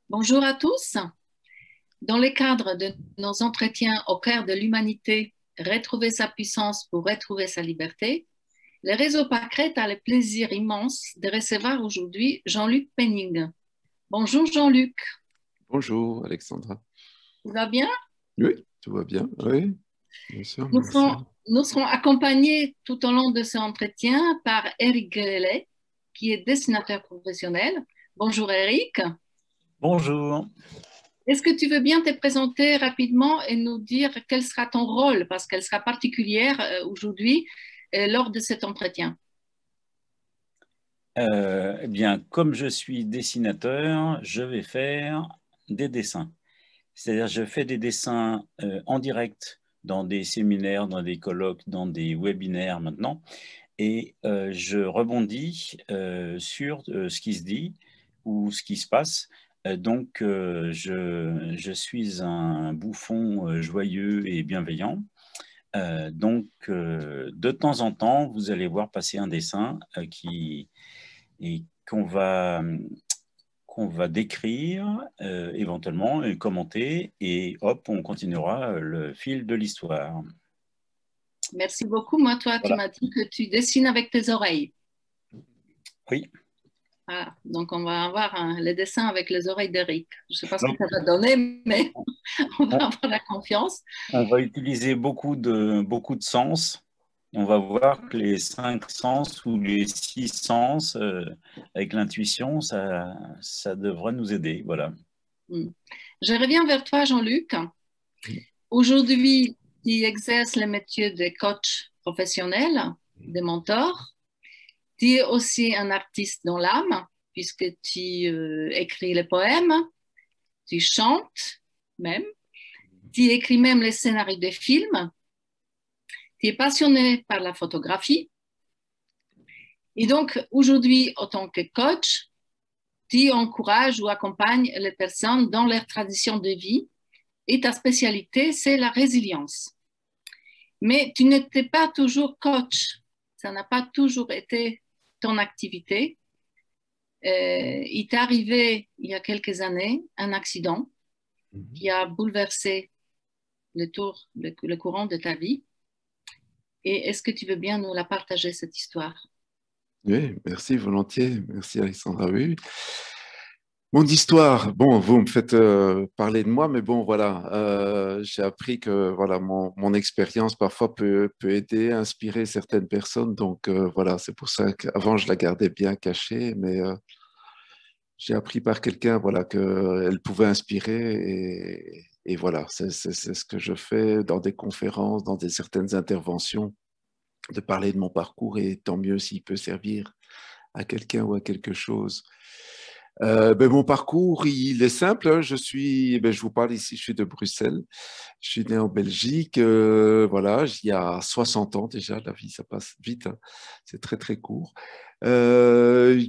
Bonjour à tous. Dans le cadre de nos entretiens au cœur de l'humanité, retrouver sa puissance pour retrouver sa liberté, le réseau Pâquerette a le plaisir immense de recevoir aujourd'hui Jean-Luc Penning. Bonjour Jean-Luc, Bonjour Alexandra. tout va bien? Oui, tout va bien. Oui, bien sûr, Nous serons, merci. nous serons accompagnés tout au long de ce entretien par Eric Grelet, qui est dessinateur professionnel. Bonjour Eric. Bonjour. Est-ce que tu veux bien te présenter rapidement et nous dire quel sera ton rôle, parce qu'elle sera particulière aujourd'hui lors de cet entretien? Eh bien, comme je suis dessinateur, je vais faire des dessins. C'est-à-dire, je fais des dessins en direct dans des séminaires, dans des colloques, dans des webinaires maintenant, et je rebondis sur ce qui se dit ou ce qui se passe. Je suis un bouffon joyeux et bienveillant. De temps en temps, vous allez voir passer un dessin et qu'on va décrire éventuellement et commenter, et hop, on continuera le fil de l'histoire. Merci beaucoup. Moi, toi, tu Voilà. m'as dit que tu dessines avec tes oreilles. Oui. Voilà. Donc, on va avoir le dessin avec les oreilles d'Eric. Je ne sais pas ce que Donc, ça va donner, mais on va on, avoir la confiance. on va utiliser beaucoup de sens. On va voir que les 5 sens ou les 6 sens, avec l'intuition, ça devrait nous aider. Voilà. Hmm. Je reviens vers toi, Jean-Luc. Aujourd'hui, tu exerces le métier de coach professionnel, de mentor. Tu es aussi un artiste dans l'âme, puisque tu écris les poèmes, tu chantes même, tu écris même les scénarios des films, tu es passionné par la photographie. Et donc, aujourd'hui, en tant que coach, tu encourages ou accompagnes les personnes dans leur tradition de vie. Et ta spécialité, c'est la résilience. Mais tu n'étais pas toujours coach. Ça n'a pas toujours été ton activité. Il t'est arrivé il y a quelques années un accident qui a bouleversé le courant de ta vie. Et est-ce que tu veux bien nous la partager, cette histoire? Oui, merci volontiers. Merci Alexandra. Oui. Mon histoire, bon, vous me faites parler de moi, mais bon, voilà, j'ai appris que voilà, mon expérience parfois peut aider, inspirer certaines personnes. Donc voilà, c'est pour ça qu'avant, je la gardais bien cachée, mais j'ai appris par quelqu'un voilà, qu'elle pouvait inspirer et voilà, c'est ce que je fais dans des conférences, dans certaines interventions, de parler de mon parcours et tant mieux s'il peut servir à quelqu'un ou à quelque chose. Mon parcours, il est simple. Hein. Je vous parle ici, je suis de Bruxelles. Je suis né en Belgique. Voilà, il y a 60 ans déjà. La vie, ça passe vite. Hein. C'est très, très court. Euh,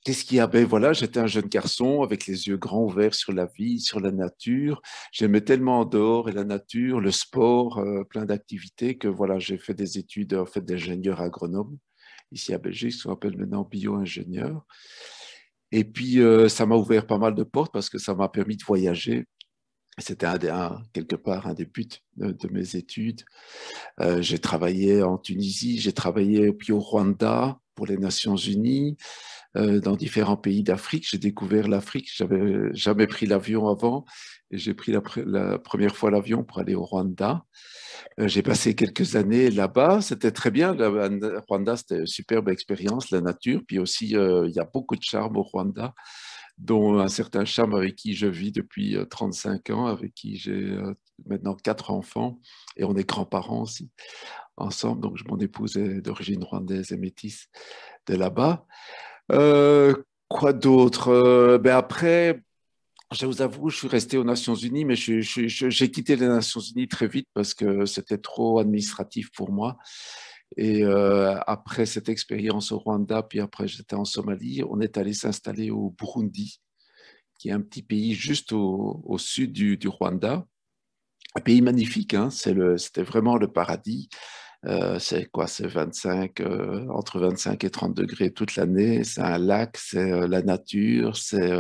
Qu'est-ce qu'il y a? Ben voilà, j'étais un jeune garçon avec les yeux grands ouverts sur la vie, sur la nature. J'aimais tellement en dehors et la nature, le sport, plein d'activités que voilà, j'ai fait des études en fait d'ingénieur agronome ici à Belgique, ce qu'on appelle maintenant bio-ingénieur. Et puis ça m'a ouvert pas mal de portes parce que ça m'a permis de voyager. C'était quelque part un des buts de mes études. J'ai travaillé en Tunisie, j'ai travaillé puis au Rwanda pour les Nations Unies dans différents pays d'Afrique. J'ai découvert l'Afrique. J'avais jamais pris l'avion avant et j'ai pris la première fois l'avion pour aller au Rwanda. J'ai passé quelques années là-bas. C'était très bien. Le Rwanda, c'était une superbe expérience, la nature. Puis aussi, il y a beaucoup de charme au Rwanda, dont un certain charme avec qui je vis depuis 35 ans, avec qui j'ai maintenant 4 enfants et on est grands-parents aussi ensemble. Donc, mon épouse est d'origine rwandaise et métisse de là-bas. Euh, Quoi d'autre? Après, je vous avoue, je suis resté aux Nations Unies, mais j'ai quitté les Nations Unies très vite parce que c'était trop administratif pour moi. Et après cette expérience au Rwanda, puis après j'étais en Somalie, on est allé s'installer au Burundi, qui est un petit pays juste au sud du Rwanda. Un pays magnifique, hein, c'était vraiment le paradis. C'est quoi? C'est 25, entre 25 et 30 degrés toute l'année. C'est un lac, c'est la nature, c'est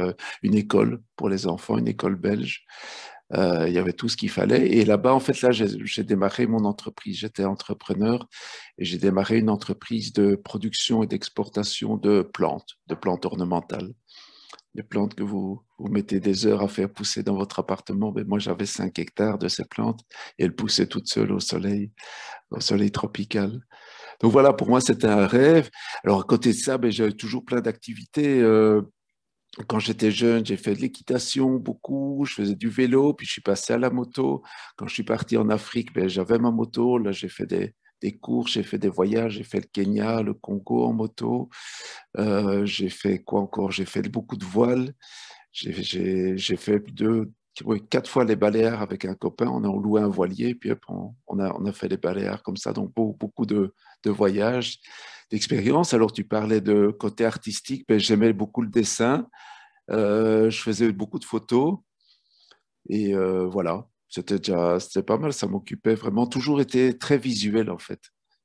une école pour les enfants, une école belge. Il y avait tout ce qu'il fallait. Et là-bas, en fait, là, j'ai démarré mon entreprise. J'étais entrepreneur et j'ai démarré une entreprise de production et d'exportation de plantes ornementales. Les plantes que vous mettez des heures à faire pousser dans votre appartement. Mais moi, j'avais 5 hectares de ces plantes et elles poussaient toutes seules au soleil tropical. Donc voilà, pour moi, c'était un rêve. Alors, à côté de ça, ben, j'avais toujours plein d'activités. Quand j'étais jeune, j'ai fait de l'équitation beaucoup, je faisais du vélo, puis je suis passé à la moto. Quand je suis parti en Afrique, ben, j'avais ma moto. Là, j'ai fait des courses, j'ai fait des voyages, j'ai fait le Kenya, le Congo en moto. J'ai fait quoi encore? J'ai fait beaucoup de voiles. J'ai fait oui, 4 fois les Baléares avec un copain. On a loué un voilier, puis hop, on a fait les Baléares comme ça. Donc, beaucoup de voyages, d'expériences. Alors, tu parlais de côté artistique. Ben, j'aimais beaucoup le dessin. Je faisais beaucoup de photos. Et voilà, c'était pas mal. Ça m'occupait vraiment. Toujours été très visuel, en fait.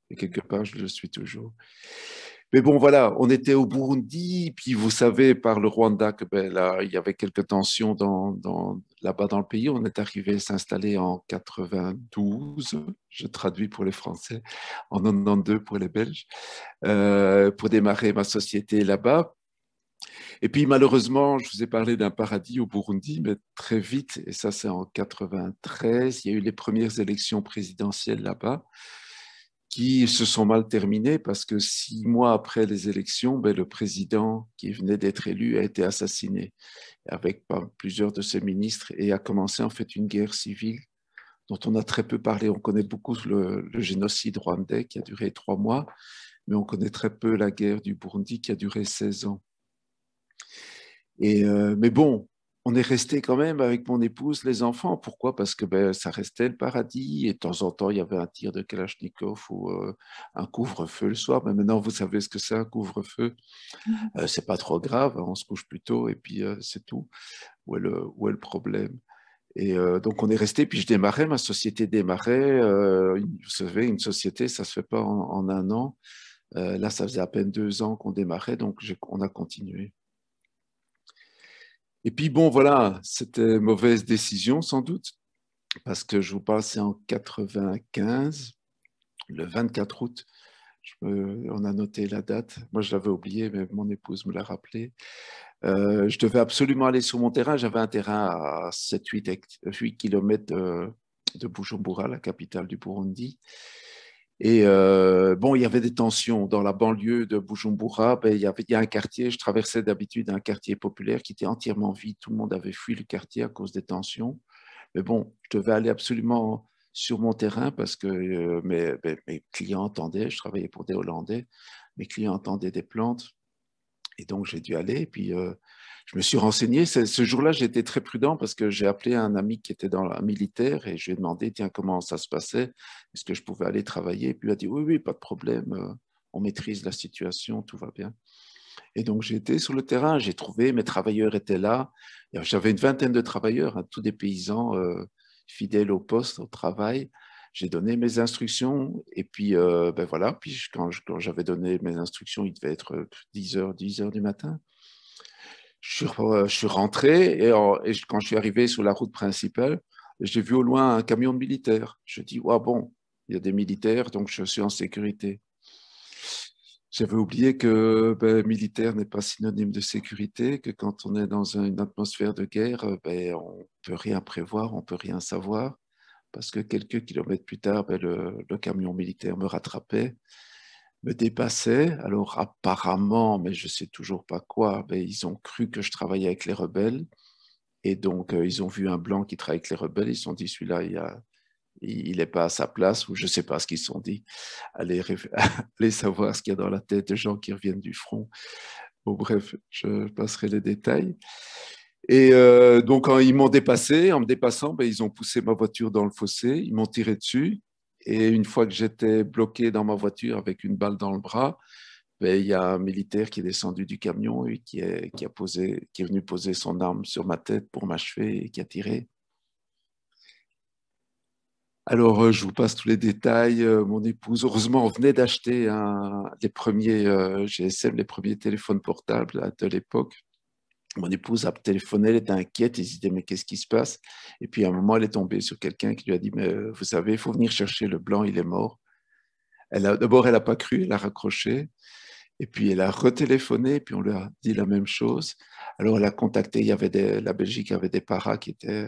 Et quelque part, je le suis toujours. Mais bon, voilà, on était au Burundi, puis vous savez par le Rwanda que ben, là, il y avait quelques tensions là-bas dans le pays. On est arrivé à s'installer en 92, je traduis pour les Français, en 92 pour les Belges, pour démarrer ma société là-bas. Et puis malheureusement, je vous ai parlé d'un paradis au Burundi, mais très vite, et ça c'est en 93, il y a eu les premières élections présidentielles là-bas qui se sont mal terminées parce que 6 mois après les élections, ben, le président qui venait d'être élu a été assassiné avec plusieurs de ses ministres et a commencé en fait une guerre civile dont on a très peu parlé. On connaît beaucoup le génocide rwandais qui a duré 3 mois, mais on connaît très peu la guerre du Burundi qui a duré 16 ans. Mais bon, on est resté quand même avec mon épouse, les enfants. Pourquoi? Parce que ben, ça restait le paradis et de temps en temps, il y avait un tir de Kalachnikov ou un couvre-feu le soir. Mais maintenant, vous savez ce que c'est un couvre-feu. C'est pas trop grave, hein, on se couche plus tôt et puis c'est tout. Où est le problème? Et donc, on est resté, puis je démarrais, ma société démarrait. Vous savez, une société, ça se fait pas en un an. Là, ça faisait à peine 2 ans qu'on démarrait, donc on a continué. Et puis bon, voilà, c'était mauvaise décision sans doute, parce que je vous parle, c'est en 95, le 24 août. On a noté la date. Moi, je l'avais oublié, mais mon épouse me l'a rappelé. Je devais absolument aller sur mon terrain. J'avais un terrain à 7-8 km de Bujumbura, la capitale du Burundi. Et bon, il y avait des tensions dans la banlieue de Bujumbura. Ben, il y a un quartier, je traversais d'habitude un quartier populaire qui était entièrement vide. Tout le monde avait fui le quartier à cause des tensions. Mais bon, je devais aller absolument sur mon terrain parce que mes clients attendaient. Je travaillais pour des Hollandais. Mes clients attendaient des plantes. Et donc, j'ai dû aller. Et puis, je me suis renseigné. Ce jour-là, j'étais très prudent parce que j'ai appelé un ami qui était dans la militaire et je lui ai demandé, tiens, comment ça se passait? Est-ce que je pouvais aller travailler? Et puis, il a dit, oui, oui, pas de problème. On maîtrise la situation, tout va bien. Et donc, j'ai été sur le terrain. J'ai trouvé, mes travailleurs étaient là. J'avais une vingtaine de travailleurs, hein, tous des paysans fidèles au poste, au travail. J'ai donné mes instructions et puis ben voilà, puis quand j'avais donné mes instructions, il devait être 10 heures du matin. Je suis rentré et quand je suis arrivé sur la route principale, j'ai vu au loin un camion de militaires. Je dis, ouais, bon, il y a des militaires, donc je suis en sécurité. J'avais oublié que ben, militaire n'est pas synonyme de sécurité, que quand on est dans une atmosphère de guerre, ben, on ne peut rien prévoir, on ne peut rien savoir parce que quelques kilomètres plus tard, ben, le camion militaire me rattrapait, me dépassait. Alors apparemment, mais je ne sais toujours pas quoi, ben, ils ont cru que je travaillais avec les rebelles. Et donc, ils ont vu un blanc qui travaille avec les rebelles. Ils se sont dit, celui-là, il n'est pas à sa place, ou je ne sais pas ce qu'ils se sont dit. Allez savoir ce qu'il y a dans la tête des gens qui reviennent du front. Bon, bref, je passerai les détails. Et donc, quand ils m'ont dépassé, en me dépassant, ben, ils ont poussé ma voiture dans le fossé, ils m'ont tiré dessus. Et une fois que j'étais bloqué dans ma voiture avec une balle dans le bras, ben, il y a un militaire qui est descendu du camion et qui est venu poser son arme sur ma tête pour m'achever et qui a tiré. Alors, je vous passe tous les détails. Mon épouse, heureusement, on venait d'acheter les premiers GSM, les premiers téléphones portables de l'époque. Mon épouse a téléphoné, elle était inquiète, elle se disait, mais qu'est-ce qui se passe? Et puis, à un moment, elle est tombée sur quelqu'un qui lui a dit, mais vous savez, il faut venir chercher le blanc, il est mort. D'abord, elle n'a pas cru, elle a raccroché. Et puis, elle a retéléphoné, puis on lui a dit la même chose. Alors, elle a contacté, la Belgique avait des paras qui étaient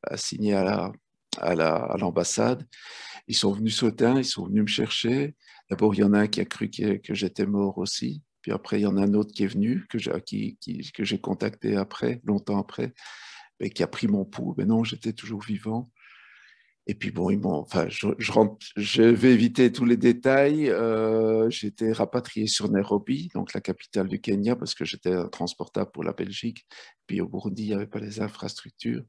assignés à l'ambassade. Ils sont venus sauter, ils sont venus me chercher. D'abord, il y en a un qui a cru que j'étais mort aussi. Puis après, il y en a un autre qui est venu, que j'ai contacté après, longtemps après, et qui a pris mon pouls. Mais non, j'étais toujours vivant. Et puis bon, enfin, je vais éviter tous les détails. J'ai été rapatrié sur Nairobi, donc la capitale du Kenya, parce que j'étais transportable pour la Belgique. Puis au Burundi, il n'y avait pas les infrastructures.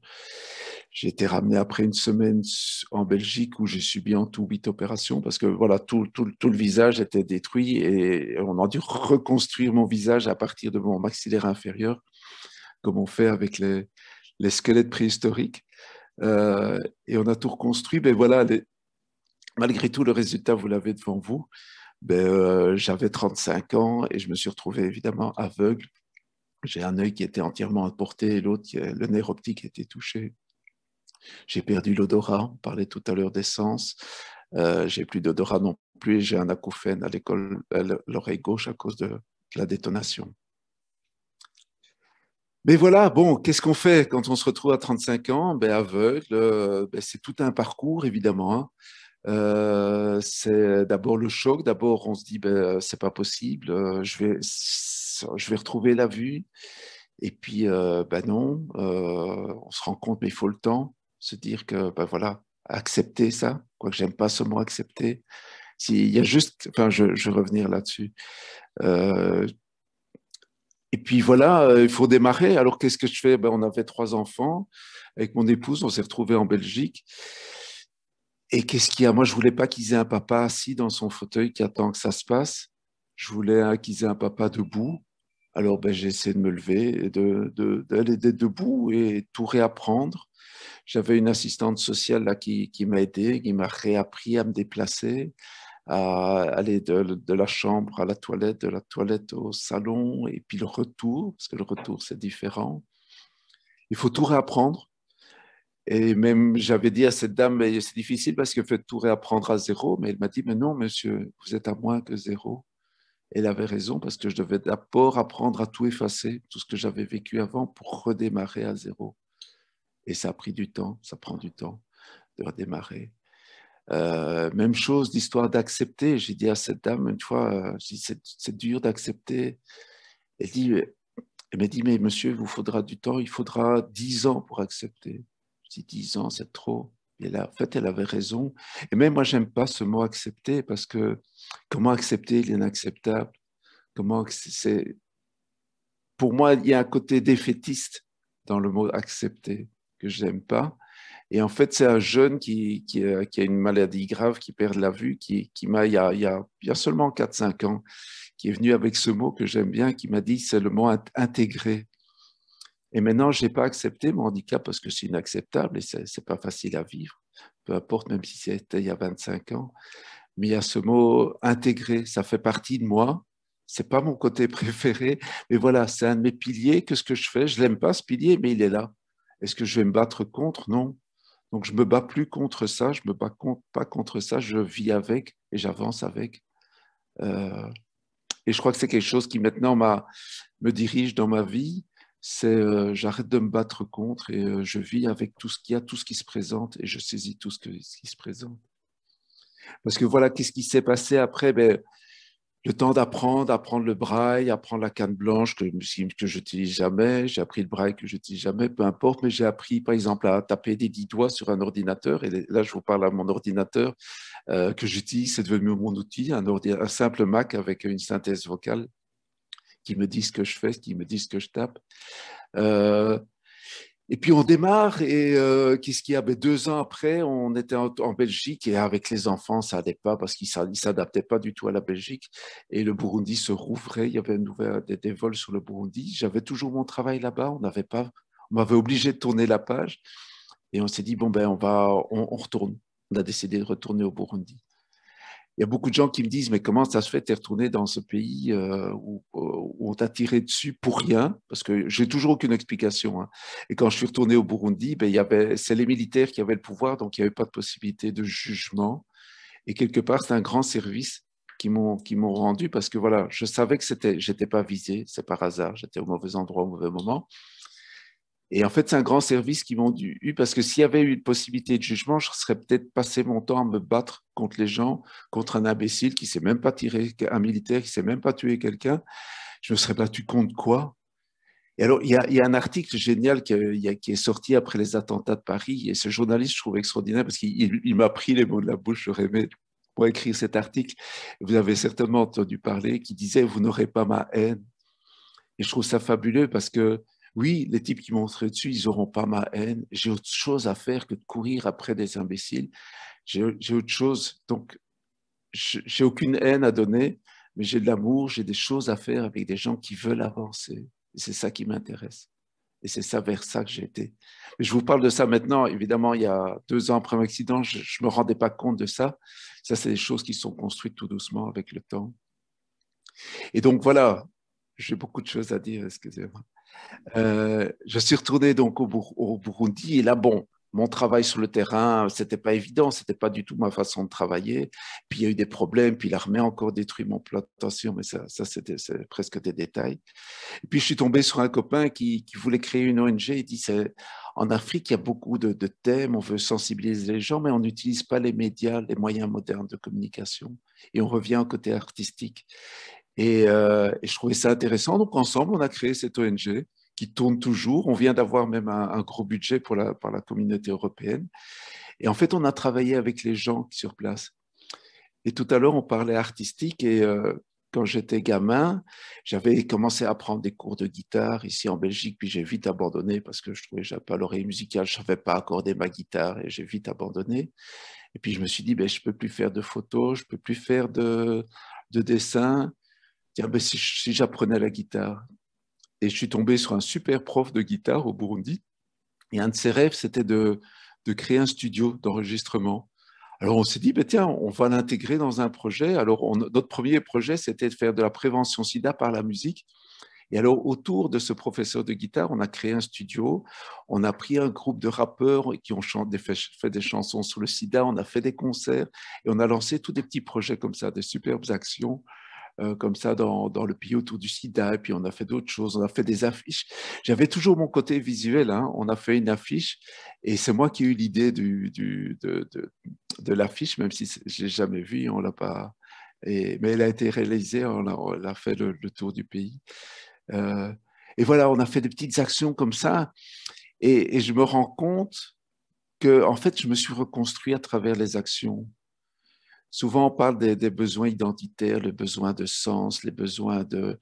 J'ai été ramené après une semaine en Belgique où j'ai subi en tout 8 opérations parce que voilà, tout le visage était détruit et on a dû reconstruire mon visage à partir de mon maxillaire inférieur, comme on fait avec les squelettes préhistoriques. Et on a tout reconstruit. Mais voilà, malgré tout, le résultat, vous l'avez devant vous. J'avais 35 ans et je me suis retrouvé évidemment aveugle. J'ai un œil qui était entièrement emporté et l'autre, le nerf optique était touché. J'ai perdu l'odorat, on parlait tout à l'heure des sens. J'ai plus d'odorat non plus. J'ai un acouphène à l'oreille gauche à cause de la détonation. Mais voilà, bon, qu'est-ce qu'on fait quand on se retrouve à 35 ans, aveugle, c'est tout un parcours, évidemment. C'est d'abord le choc. D'abord, on se dit, c'est pas possible, je vais retrouver la vue. Et puis, non, on se rend compte, mais il faut le temps, se dire que, voilà, accepter ça, quoique j'aime pas ce mot accepter. Il y a juste, enfin, je vais revenir là-dessus. Et puis voilà, il faut démarrer. Alors, qu'est-ce que je fais? On avait 3 enfants. Avec mon épouse, on s'est retrouvés en Belgique. Et qu'est-ce qu'il y a? Moi, je voulais pas qu'ils aient un papa assis dans son fauteuil qui attend que ça se passe. Je voulais qu'ils aient un papa debout. Alors, j'ai essayé de me lever, et d'aller debout et tout réapprendre. J'avais une assistante sociale là qui m'a aidé, qui m'a réappris à me déplacer, à aller de la chambre à la toilette, de la toilette au salon, et puis le retour, parce que le retour, c'est différent. Il faut tout réapprendre. Et même, j'avais dit à cette dame, mais c'est difficile parce qu'il faut tout réapprendre à zéro. Mais elle m'a dit, mais non, monsieur, vous êtes à moins que zéro. Elle avait raison parce que je devais d'abord apprendre à tout effacer, tout ce que j'avais vécu avant pour redémarrer à zéro. Et ça a pris du temps, ça prend du temps de redémarrer. Même chose, l'histoire d'accepter. J'ai dit à cette dame une fois, c'est dur d'accepter. Elle m'a dit, mais monsieur, il vous faudra du temps, il faudra 10 ans pour accepter. Je dis 10 ans, c'est trop. Et là, en fait, elle avait raison. Et même moi, j'aime pas ce mot accepter parce que comment accepter l'inacceptable? Pour moi, il y a un côté défaitiste dans le mot accepter que j'aime pas. Et en fait, c'est un jeune qui a une maladie grave, qui perd la vue, qui m'a, il y a seulement 4-5 ans, qui est venu avec ce mot que j'aime bien, qui m'a dit, c'est le mot intégrer. Et maintenant, je n'ai pas accepté mon handicap parce que c'est inacceptable et c'est pas facile à vivre, peu importe, même si c'était il y a 25 ans. Mais il y a ce mot intégrer, ça fait partie de moi. C'est pas mon côté préféré, mais voilà, c'est un de mes piliers. Que ce que je fais, je l'aime pas ce pilier, mais il est là. Est-ce que je vais me battre contre? Non. Donc je me bats plus contre ça, je me bats pas contre ça, je vis avec et j'avance avec. Et je crois que c'est quelque chose qui maintenant me dirige dans ma vie. C'est j'arrête de me battre contre et je vis avec tout ce qu'il y a, tout ce qui se présente et je saisis tout ce qui se présente. Parce que voilà, qu'est-ce qui s'est passé après? Le temps apprendre le braille, apprendre la canne blanche que je n'utilise jamais. J'ai appris le braille que je n'utilise jamais, peu importe, mais j'ai appris par exemple à taper des 10 doigts sur un ordinateur. Et là, je vous parle à mon ordinateur que j'utilise, c'est devenu mon outil, un simple Mac avec une synthèse vocale qui me dit ce que je fais, qui me dit ce que je tape. Et puis on démarre et qu'est-ce qu'il y a? 2 ans après, on était en Belgique et avec les enfants, ça n'allait pas parce qu'ils ne s'adaptaient pas du tout à la Belgique et le Burundi se rouvrait. Il y avait des vols sur le Burundi. J'avais toujours mon travail là-bas. On m'avait obligé de tourner la page et on s'est dit, on retourne. on a décidé de retourner au Burundi. Il y a beaucoup de gens qui me disent, mais comment ça se fait, tu es retourné dans ce pays où on t'a tiré dessus pour rien? Parce que j'ai toujours aucune explication. Hein. Et quand je suis retourné au Burundi, ben, c'est les militaires qui avaient le pouvoir, donc il n'y avait pas de possibilité de jugement. Et quelque part, c'est un grand service qui m'ont rendu parce que voilà, je savais que j'étais pas visé, c'est par hasard, j'étais au mauvais endroit au mauvais moment. Et en fait, c'est un grand service qu'ils m'ont eu parce que s'il y avait eu une possibilité de jugement, je serais peut-être passé mon temps à me battre contre les gens, contre un imbécile qui ne s'est même pas tiré, un militaire qui ne s'est même pas tué quelqu'un. Je me serais battu contre quoi? Et alors, il y a un article génial qui est sorti après les attentats de Paris. Et ce journaliste, je trouve extraordinaire parce qu'il m'a pris les mots de la bouche. J'aurais aimé pour écrire cet article. Vous avez certainement entendu parler, qui disait « Vous n'aurez pas ma haine ». Et je trouve ça fabuleux parce que, oui, les types qui m'ont tiré dessus, ils n'auront pas ma haine. J'ai autre chose à faire que de courir après des imbéciles. J'ai autre chose. Donc, j'ai aucune haine à donner, mais j'ai de l'amour, j'ai des choses à faire avec des gens qui veulent avancer. Et c'est ça qui m'intéresse. Et c'est ça vers ça que j'ai été. Mais je vous parle de ça maintenant. Évidemment, il y a 2 ans après mon accident, je ne me rendais pas compte de ça. Ça, c'est des choses qui sont construites tout doucement avec le temps. Et donc, voilà, j'ai beaucoup de choses à dire, excusez-moi. Je suis retourné donc au Burundi et là, bon, mon travail sur le terrain, c'était pas évident, c'était pas du tout ma façon de travailler. Puis il y a eu des problèmes, puis l'armée a encore détruit mon plantation, mais ça c'est presque des détails. Et puis je suis tombé sur un copain qui voulait créer une ONG. Il dit, en Afrique, il y a beaucoup de thèmes, on veut sensibiliser les gens, mais on n'utilise pas les médias, les moyens modernes de communication. Et on revient au côté artistique. Et je trouvais ça intéressant. Donc ensemble, on a créé cette ONG qui tourne toujours. On vient d'avoir même un gros budget par la communauté européenne. Et en fait, on a travaillé avec les gens sur place. Et tout à l'heure, on parlait artistique et quand j'étais gamin, j'avais commencé à prendre des cours de guitare ici en Belgique, puis j'ai vite abandonné parce que je trouvais que je n'avais pas l'oreille musicale, je ne savais pas accorder ma guitare et j'ai vite abandonné. Et puis je me suis dit, ben, je ne peux plus faire de photos, je ne peux plus faire de dessin. Tiens, ben, si j'apprenais la guitare. Et je suis tombé sur un super prof de guitare au Burundi. Et un de ses rêves, c'était de créer un studio d'enregistrement. Alors on s'est dit, ben tiens, on va l'intégrer dans un projet. Alors notre premier projet, c'était de faire de la prévention sida par la musique. Et alors autour de ce professeur de guitare, on a créé un studio. On a pris un groupe de rappeurs qui ont fait des chansons sur le sida. On a fait des concerts et on a lancé tous des petits projets comme ça, des superbes actions comme ça dans le pays autour du sida, et puis on a fait d'autres choses, on a fait des affiches. J'avais toujours mon côté visuel, hein. On a fait une affiche, et c'est moi qui ai eu l'idée de l'affiche, même si je l'ai jamais vue, on l'a pas. Mais elle a été réalisée, on a fait le tour du pays. Euh, et voilà, on a fait des petites actions comme ça, et je me rends compte que, en fait, je me suis reconstruit à travers les actions. Souvent, on parle des besoins identitaires, le besoin de sens, les besoins de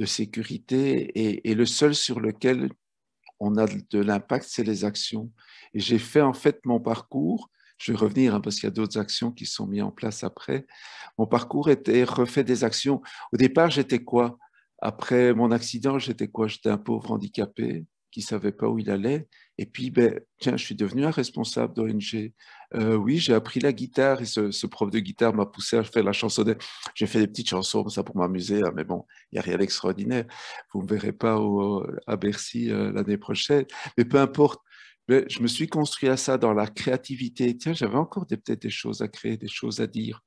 sécurité, et le seul sur lequel on a de l'impact, c'est les actions. Et j'ai fait en fait mon parcours, je vais revenir hein, parce qu'il y a d'autres actions qui sont mises en place après. Mon parcours était refait des actions. Au départ, j'étais quoi? Après mon accident, j'étais quoi? J'étais un pauvre handicapé qui ne savait pas où il allait. Et puis, ben, tiens, je suis devenu un responsable d'ONG. Oui, j'ai appris la guitare et ce prof de guitare m'a poussé à faire la chansonnette. J'ai fait des petites chansons comme ça pour m'amuser, hein, mais bon, il n'y a rien d'extraordinaire. Vous ne me verrez pas à Bercy l'année prochaine. Mais peu importe, mais je me suis construit à ça dans la créativité. Tiens, j'avais encore peut-être des choses à créer, des choses à dire.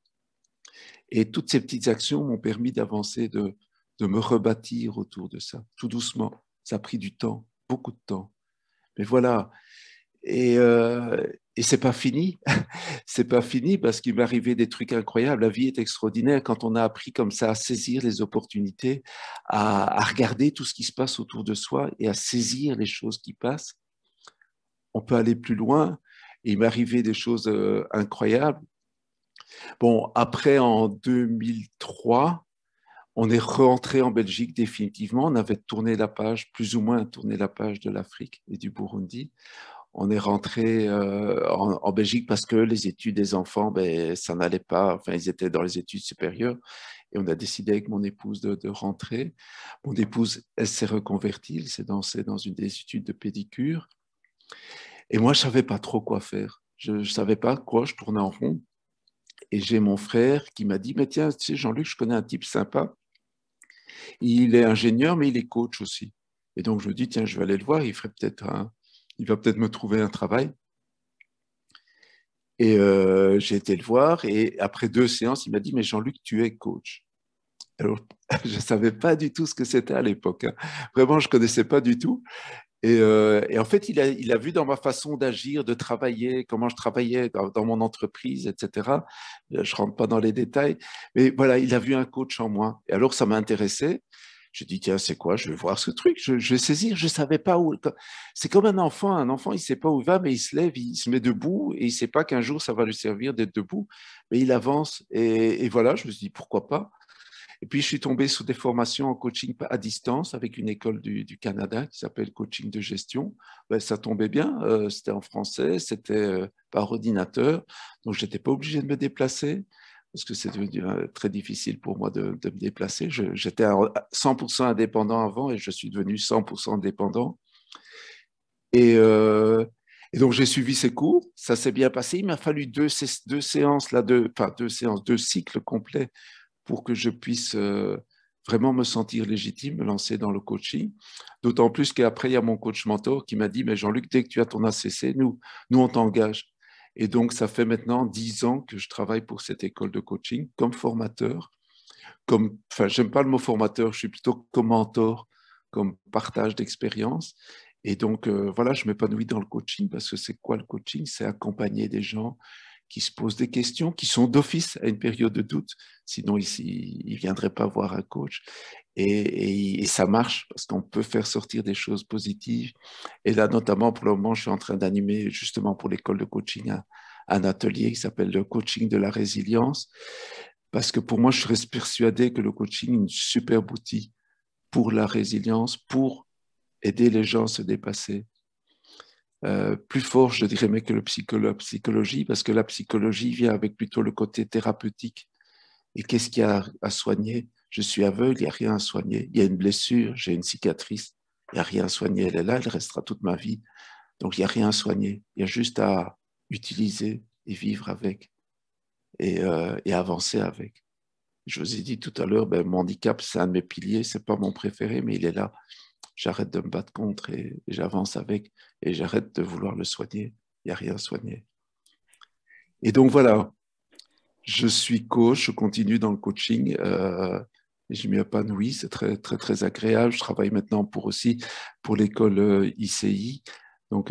Et toutes ces petites actions m'ont permis d'avancer, de me rebâtir autour de ça, tout doucement. Ça a pris du temps, beaucoup de temps. Mais voilà. Et c'est pas fini. C'est pas fini parce qu'il m'est arrivé des trucs incroyables. La vie est extraordinaire quand on a appris comme ça à saisir les opportunités, à regarder tout ce qui se passe autour de soi et à saisir les choses qui passent. On peut aller plus loin. Et il m'est arrivé des choses incroyables. Bon, après, en 2003, on est rentré en Belgique définitivement. On avait tourné la page, plus ou moins tourné la page de l'Afrique et du Burundi. On est rentré en Belgique parce que les études des enfants, ben, ça n'allait pas. Enfin, ils étaient dans les études supérieures. Et on a décidé avec mon épouse de rentrer. Mon épouse, elle s'est reconvertie. Elle s'est lancée dans une des études de pédicure. Et moi, je ne savais pas trop quoi faire. Je ne savais pas quoi, je tournais en rond. Et j'ai mon frère qui m'a dit, mais tiens, tu sais, Jean-Luc, je connais un type sympa. Il est ingénieur, mais il est coach aussi. Et donc, je me dis, tiens, je vais aller le voir, il va peut-être me trouver un travail. Et j'ai été le voir, et après 2 séances, il m'a dit, mais Jean-Luc, tu es coach. Alors, je ne savais pas du tout ce que c'était à l'époque, hein. Vraiment, je ne connaissais pas du tout. Et en fait, il a vu dans ma façon d'agir, de travailler, comment je travaillais dans mon entreprise, etc. Je ne rentre pas dans les détails, mais voilà, il a vu un coach en moi. Et alors, ça m'a intéressé. J'ai dit, tiens, c'est quoi? Je vais voir ce truc, je vais saisir, je ne savais pas où. C'est comme un enfant, il ne sait pas où il va, mais il se lève, il se met debout, et il ne sait pas qu'un jour, ça va lui servir d'être debout, mais il avance. Et voilà, je me suis dit, pourquoi pas? Et puis, je suis tombé sur des formations en coaching à distance avec une école du Canada qui s'appelle Coaching de gestion. Ben, ça tombait bien, c'était en français, c'était par ordinateur, donc je n'étais pas obligé de me déplacer parce que c'est devenu très difficile pour moi de me déplacer. J'étais à 100% indépendant avant et je suis devenu 100% indépendant. Et, euh, et donc, j'ai suivi ces cours, ça s'est bien passé. Il m'a fallu deux séances, là, deux séances, 2 cycles complets pour que je puisse vraiment me sentir légitime, me lancer dans le coaching. D'autant plus qu'après, il y a mon coach mentor qui m'a dit, mais Jean-Luc, dès que tu as ton ACC, nous on t'engage. Et donc, ça fait maintenant 10 ans que je travaille pour cette école de coaching comme formateur. Enfin, j'aime pas le mot formateur, je suis plutôt comme mentor, comme partage d'expérience. Et donc, voilà, je m'épanouis dans le coaching parce que c'est quoi le coaching? C'est accompagner des gens qui se posent des questions, qui sont d'office à une période de doute. Sinon, ils ne viendraient pas voir un coach. Et ça marche parce qu'on peut faire sortir des choses positives. Et là, notamment, pour le moment, je suis en train d'animer justement pour l'école de coaching un atelier qui s'appelle le coaching de la résilience. Parce que pour moi, je reste persuadé que le coaching est un superbe outil pour la résilience, pour aider les gens à se dépasser. Plus fort, je dirais, mais que la psychologie, parce que la psychologie vient avec plutôt le côté thérapeutique. Et qu'est-ce qu'il y a à soigner? Je suis aveugle, il n'y a rien à soigner. Il y a une blessure, j'ai une cicatrice, il n'y a rien à soigner. Elle est là, elle restera toute ma vie. Donc, il n'y a rien à soigner. Il y a juste à utiliser et vivre avec et avancer avec. Je vous ai dit tout à l'heure, mon handicap, c'est un de mes piliers, ce n'est pas mon préféré, mais il est là. J'arrête de me battre contre et j'avance avec et j'arrête de vouloir le soigner. Il n'y a rien à soigner. Et donc voilà, je suis coach, je continue dans le coaching et je m'y épanouis, c'est très, très, très agréable. Je travaille maintenant pour l'école ICI, donc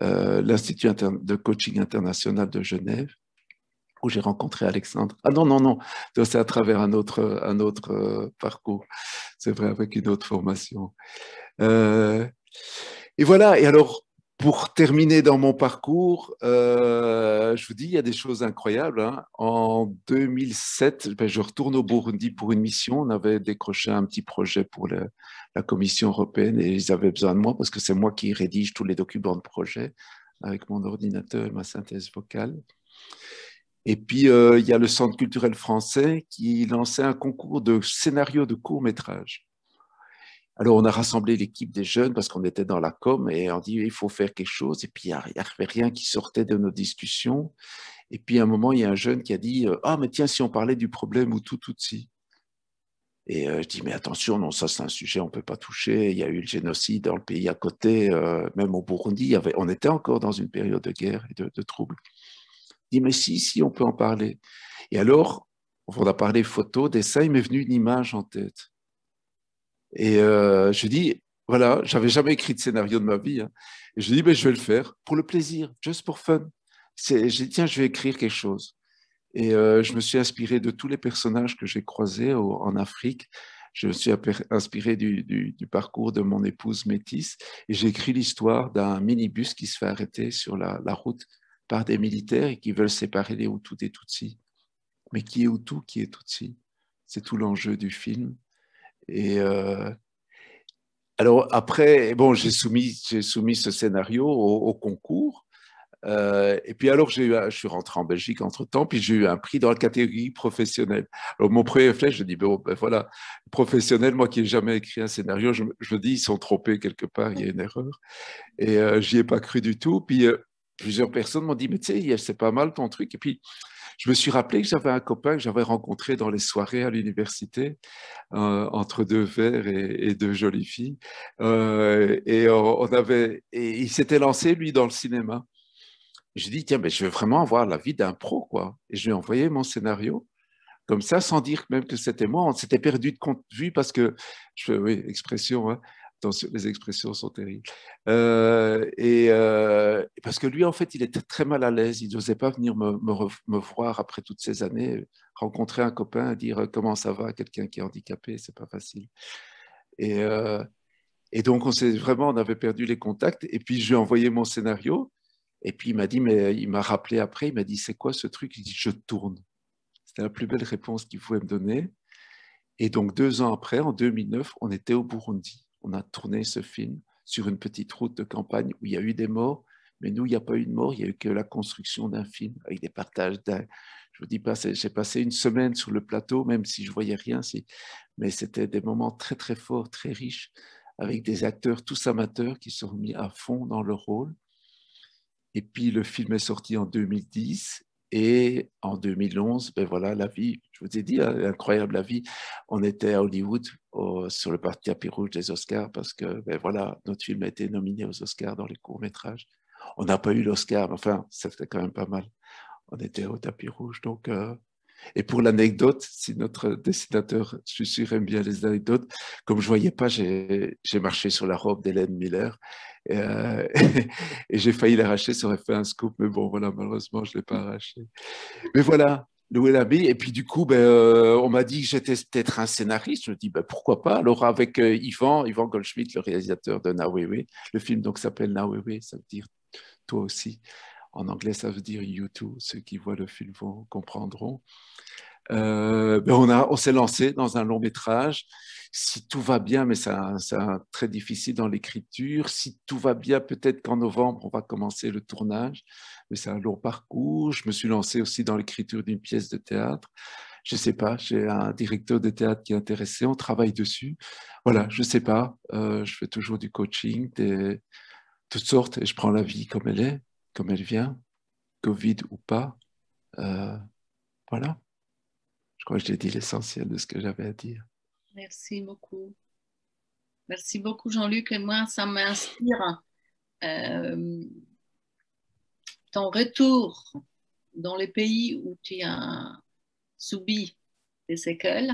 l'Institut de coaching international de Genève, où j'ai rencontré Alexandre. Ah non, non, non, c'est à travers un autre parcours, c'est vrai, avec une autre formation. Et voilà, et alors, pour terminer dans mon parcours, je vous dis, il y a des choses incroyables, hein. En 2007, je retourne au Burundi pour une mission. On avait décroché un petit projet pour la Commission européenne et ils avaient besoin de moi parce que c'est moi qui rédige tous les documents de projet avec mon ordinateur et ma synthèse vocale. Et puis, il y a le Centre culturel français qui lançait un concours de scénarios de court-métrage. Alors, on a rassemblé l'équipe des jeunes parce qu'on était dans la com et on dit il faut faire quelque chose. Et puis, il n'y avait rien qui sortait de nos discussions. Et puis, à un moment, il y a un jeune qui a dit ah, mais tiens, si on parlait du problème Hutu-Tutsi. Et je dis mais attention, non, ça c'est un sujet on ne peut pas toucher. Il y a eu le génocide dans le pays à côté, même au Burundi, on était encore dans une période de guerre et de troubles. Il dit, mais si, on peut en parler. Et alors, on a parlé photos, dessins, il m'est venu une image en tête. Et je dis, voilà, j'avais jamais écrit de scénario de ma vie. Hein. Et je dis, je vais le faire pour le plaisir, just for fun. J'ai dit, tiens, je vais écrire quelque chose. Et je me suis inspiré de tous les personnages que j'ai croisés en Afrique. Je me suis inspiré du parcours de mon épouse métisse. Et j'ai écrit l'histoire d'un minibus qui se fait arrêter sur la route par des militaires et qui veulent séparer les Hutus des Tutsis. Mais qui est Hutu, qui est Tutsi? C'est tout l'enjeu du film. Et alors après, bon, j'ai soumis ce scénario au concours. Et puis alors, je suis rentré en Belgique entre-temps, puis j'ai eu un prix dans la catégorie professionnelle. Alors mon premier réflexe, je dis, voilà, professionnel, moi qui n'ai jamais écrit un scénario, je me dis, ils sont trompés quelque part, il y a une erreur. Et j'y ai pas cru du tout. Puis plusieurs personnes m'ont dit, mais tu sais, c'est pas mal ton truc. Et puis, je me suis rappelé que j'avais un copain que j'avais rencontré dans les soirées à l'université, entre deux verres et deux jolies filles. Et il s'était lancé, lui, dans le cinéma. J'ai dit, tiens, mais je veux vraiment avoir la vie d'un pro, quoi. Et je lui ai envoyé mon scénario, comme ça, sans dire même que c'était moi. On s'était perdu de compte de vue parce que, oui, expression, hein. Attention, les expressions sont terribles. Parce que lui, en fait, il était très mal à l'aise. Il n'osait pas venir me voir après toutes ces années, rencontrer un copain, dire comment ça va, quelqu'un qui est handicapé, c'est pas facile. Et, euh, et donc, on avait perdu les contacts. Et puis, je lui ai envoyé mon scénario. Et puis, il m'a dit, mais il m'a rappelé après, il m'a dit, c'est quoi ce truc? Il dit, je tourne. C'était la plus belle réponse qu'il pouvait me donner. Et donc, 2 ans après, en 2009, on était au Burundi. On a tourné ce film sur une petite route de campagne où il y a eu des morts. Mais nous, il n'y a pas eu de mort, il n'y a eu que la construction d'un film avec des partages dingues. Je vous dis pas, j'ai passé une semaine sur le plateau, même si je voyais rien, mais c'était des moments très, très forts, très riches, avec des acteurs tous amateurs qui sont mis à fond dans leur rôle. Et puis, le film est sorti en 2010. Et en 2011, ben voilà, la vie, je vous ai dit, incroyable la vie. On était à Hollywood sur le parti tapis rouge des Oscars parce que, ben voilà, notre film a été nominé aux Oscars dans les courts-métrages. On n'a pas eu l'Oscar, mais enfin, c'était quand même pas mal. On était au tapis rouge. Donc, et pour l'anecdote, si notre dessinateur, je suis sûr, aime bien les anecdotes, comme je ne voyais pas, j'ai marché sur la robe d'Hélène Miller et, et j'ai failli l'arracher, ça aurait fait un scoop, mais bon, voilà, malheureusement, je ne l'ai pas arraché. Mais voilà, Loué Labi. Et puis du coup, ben, on m'a dit que j'étais peut-être un scénariste. Je me dis, ben, pourquoi pas? Alors avec Yvan Goldschmidt, le réalisateur de Na Weiwei, le film donc s'appelle Na Weiwei, ça veut dire toi aussi. En anglais, ça veut dire You Too. Ceux qui voient le film comprendront. Ben on s'est lancé dans un long métrage. Si tout va bien, mais c'est très difficile dans l'écriture. Si tout va bien, peut-être qu'en novembre, on va commencer le tournage. Mais c'est un long parcours. Je me suis lancé aussi dans l'écriture d'une pièce de théâtre. Je ne sais pas, j'ai un directeur de théâtre qui est intéressé, on travaille dessus. Voilà, je ne sais pas. Je fais toujours du coaching, toutes sortes, et je prends la vie comme elle est, comme elle vient, Covid ou pas. Euh, voilà. Je crois que j'ai dit l'essentiel de ce que j'avais à dire. Merci beaucoup. Merci beaucoup, Jean-Luc. Et moi, ça m'inspire euh, ton retour dans les pays où tu as subi des séquelles.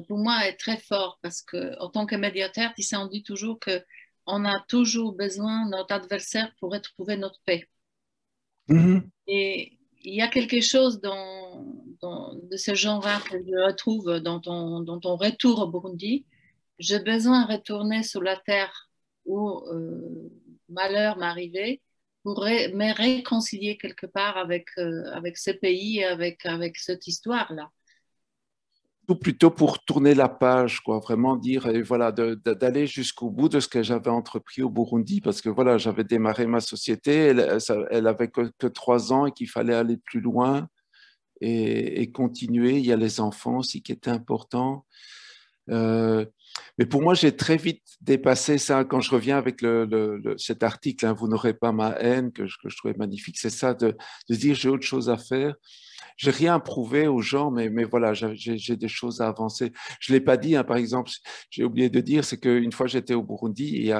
Pour moi, est très fort parce que, en tant que médiateur, tu sais, on dit toujours que on a toujours besoin de notre adversaire pour retrouver notre paix. Mhm. Et il y a quelque chose de ce genre-là que je retrouve dans ton retour au Burundi. J'ai besoin de retourner sur la terre où malheur m'est arrivé pour me réconcilier quelque part avec ce pays, avec cette histoire-là. Ou plutôt pour tourner la page, quoi, vraiment dire, et voilà, d'aller jusqu'au bout de ce que j'avais entrepris au Burundi, parce que voilà, j'avais démarré ma société, elle avait que 3 ans et qu'il fallait aller plus loin et continuer. Il y a les enfants aussi qui étaient importants. Euh, mais pour moi, j'ai très vite dépassé ça. Quand je reviens avec cet article, hein, Vous n'aurez pas ma haine, que je trouvais magnifique, c'est ça de dire j'ai autre chose à faire. J'ai rien prouvé aux gens, mais voilà, j'ai des choses à avancer. Je ne l'ai pas dit, hein, par exemple, j'ai oublié de dire, c'est qu'une fois j'étais au Burundi, il y